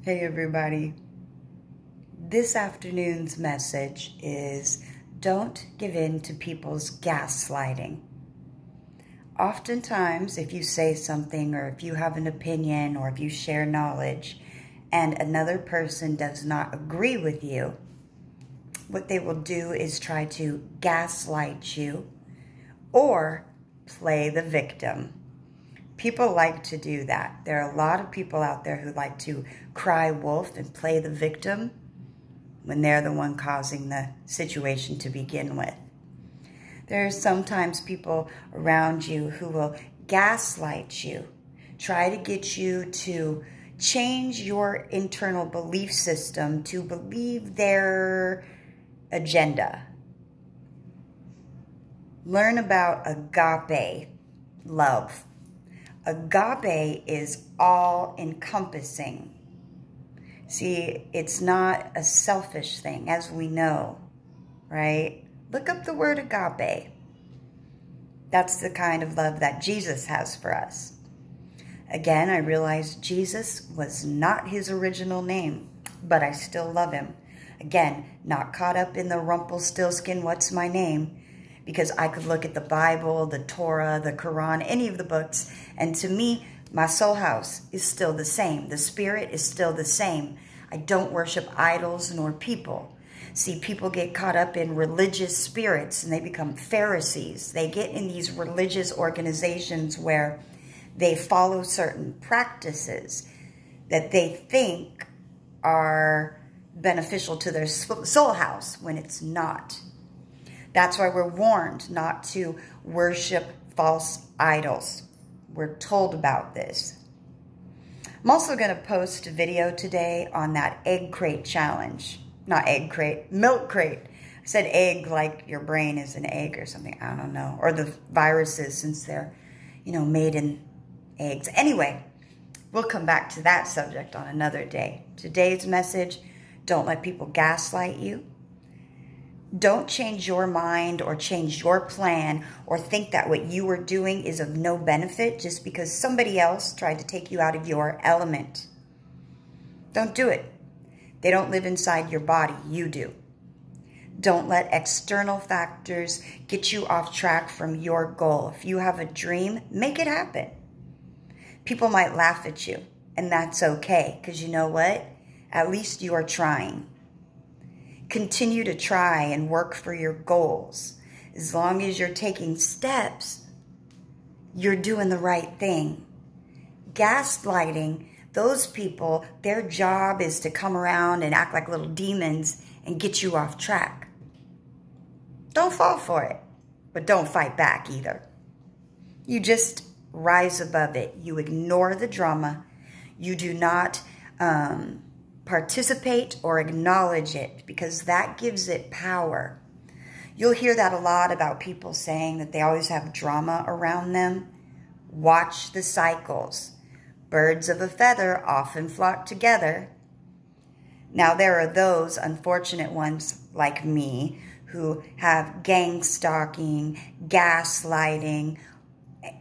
Hey everybody. This afternoon's message is don't give in to people's gaslighting. Oftentimes, if you say something or if you have an opinion or if you share knowledge and another person does not agree with you, what they will do is try to gaslight you or play the victim. People like to do that. There are a lot of people out there who like to cry wolf and play the victim when they're the one causing the situation to begin with. There are sometimes people around you who will gaslight you, try to get you to change your internal belief system to believe their agenda. Learn about agape love. Agape is all-encompassing. See, it's not a selfish thing, as we know, right? Look up the word agape. That's the kind of love that Jesus has for us. Again, I realized Jesus was not his original name, but I still love him. Again, not caught up in the Rumpelstiltskin, what's my name? Because I could look at the Bible, the Torah, the Quran, any of the books, and to me, my soul house is still the same. The spirit is still the same. I don't worship idols nor people. See, people get caught up in religious spirits and they become Pharisees. They get in these religious organizations where they follow certain practices that they think are beneficial to their soul house when it's not. That's why we're warned not to worship false idols. We're told about this. I'm also going to post a video today on that egg crate challenge. Not egg crate, milk crate. I said egg like your brain is an egg or something. I don't know. Or the viruses, since they're, made in eggs. Anyway, we'll come back to that subject on another day. Today's message, don't let people gaslight you. Don't change your mind or change your plan or think that what you are doing is of no benefit just because somebody else tried to take you out of your element. Don't do it. They don't live inside your body. You do. Don't let external factors get you off track from your goal. If you have a dream, make it happen. People might laugh at you, and that's okay, because you know what? At least you are trying. Continue to try and work for your goals. As long as you're taking steps, you're doing the right thing. Gaslighting, those people, their job is to come around and act like little demons and get you off track. Don't fall for it, but don't fight back either. You just rise above it. You ignore the drama. You do not participate or acknowledge it, because that gives it power. You'll hear that a lot about people saying that they always have drama around them. Watch the cycles. Birds of a feather often flock together. Now, there are those unfortunate ones like me who have gang stalking, gaslighting,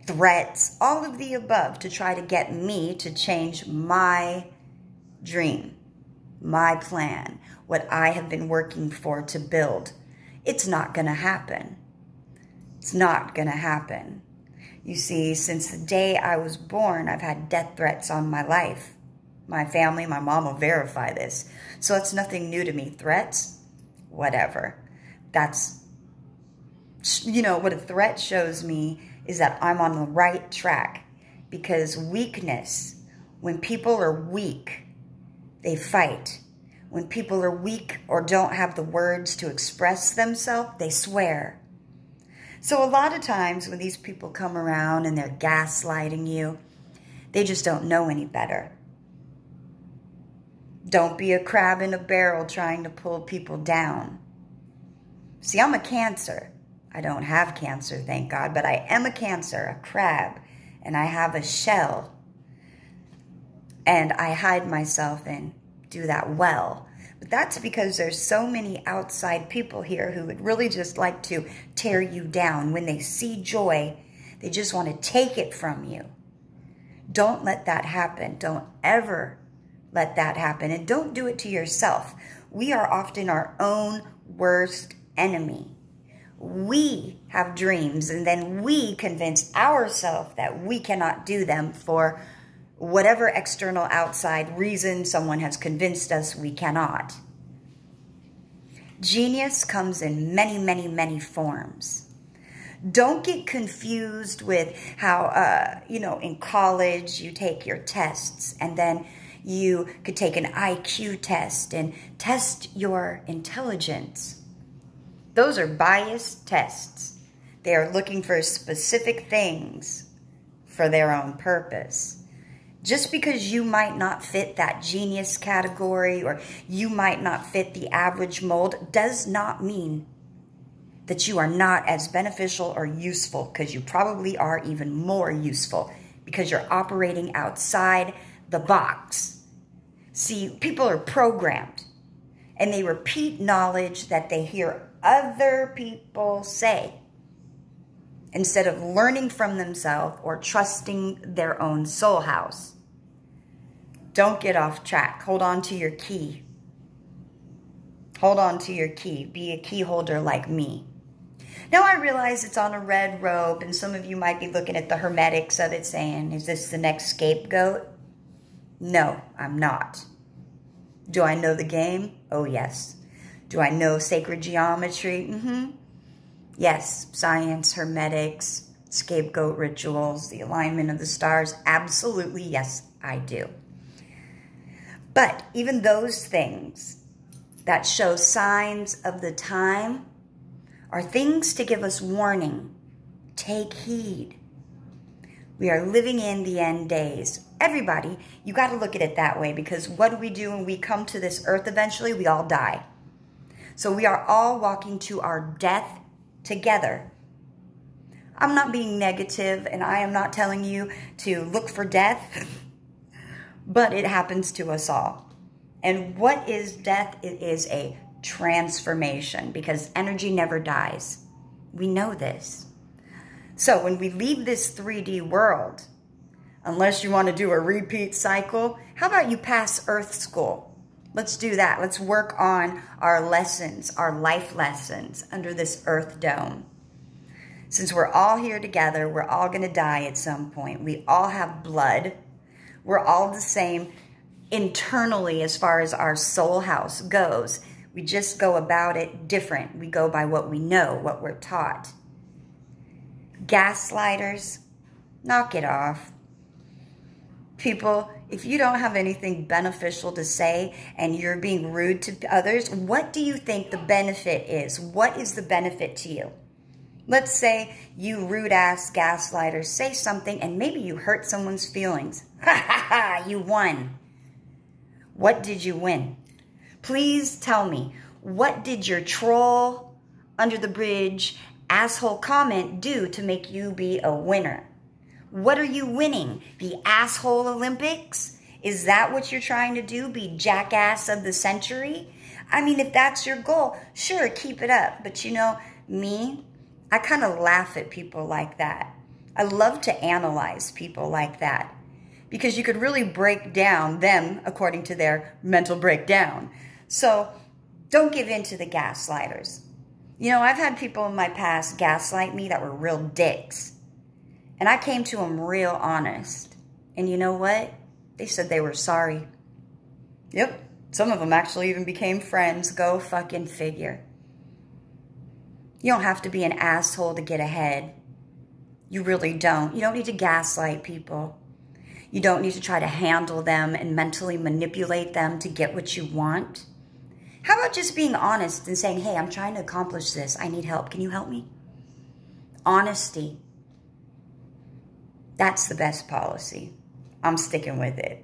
threats, all of the above to try to get me to change my dream, my plan, what I have been working for to build. It's not going to happen. It's not going to happen. You see, since the day I was born, I've had death threats on my life. My family, my mom will verify this. So it's nothing new to me. Threats, whatever. That's, what a threat shows me is that I'm on the right track. Because weakness, when people are weak, they fight. When people are weak or don't have the words to express themselves, they swear. So a lot of times when these people come around and they're gaslighting you, they just don't know any better. Don't be a crab in a barrel trying to pull people down. See, I'm a Cancer. I don't have cancer, thank God, but I am a Cancer, a crab, and I have a shell. And I hide myself and do that well. But that's because there's so many outside people here who would really just like to tear you down. When they see joy, they just want to take it from you. Don't let that happen. Don't ever let that happen. And don't do it to yourself. We are often our own worst enemy. We have dreams, and then we convince ourselves that we cannot do them for whatever external outside reason someone has convinced us we cannot. Genius comes in many, many, many forms. Don't get confused with how, in college you take your tests, and then you could take an IQ test and test your intelligence. Those are biased tests. They are looking for specific things for their own purpose. Just because you might not fit that genius category or you might not fit the average mold does not mean that you are not as beneficial or useful, because you probably are even more useful because you're operating outside the box. See, people are programmed and they repeat knowledge that they hear other people say instead of learning from themselves or trusting their own soul house. Don't get off track. Hold on to your key. Hold on to your key. Be a key holder like me. Now I realize it's on a red robe, and some of you might be looking at the hermetics of it saying, is this the next scapegoat? No, I'm not. Do I know the game? Oh, yes. Do I know sacred geometry? Yes. Science, hermetics, scapegoat rituals, the alignment of the stars. Absolutely, yes, I do. But even those things that show signs of the time are things to give us warning. Take heed. We are living in the end days. Everybody, you got to look at it that way, because what do we do when we come to this earth eventually? We all die. So we are all walking to our death together. I'm not being negative, and I am not telling you to look for death, but it happens to us all. And what is death? It is a transformation, because energy never dies. We know this. So when we leave this 3D world, unless you want to do a repeat cycle, how about you pass Earth School? Let's do that. Let's work on our lessons, our life lessons under this Earth Dome. Since we're all here together, we're all going to die at some point. We all have blood. We're all the same internally as far as our soul house goes. We just go about it different. We go by what we know, what we're taught. Gaslighters, knock it off. People, if you don't have anything beneficial to say and you're being rude to others, what do you think the benefit is? What is the benefit to you? Let's say you rude-ass gaslighters say something and maybe you hurt someone's feelings. Ha ha ha, you won. What did you win? Please tell me, what did your troll, under the bridge, asshole comment do to make you be a winner? What are you winning? The asshole Olympics? Is that what you're trying to do? Be jackass of the century? I mean, if that's your goal, sure, keep it up. But you know, me, I kind of laugh at people like that. I love to analyze people like that, because you could really break down them according to their mental breakdown. So don't give in to the gaslighters. You know, I've had people in my past gaslight me that were real dicks. And I came to them real honest. And you know what? They said they were sorry. Yep. Some of them actually even became friends. Go fucking figure. You don't have to be an asshole to get ahead. You really don't. You don't need to gaslight people. You don't need to try to handle them and mentally manipulate them to get what you want. How about just being honest and saying, hey, I'm trying to accomplish this. I need help. Can you help me? Honesty. That's the best policy. I'm sticking with it.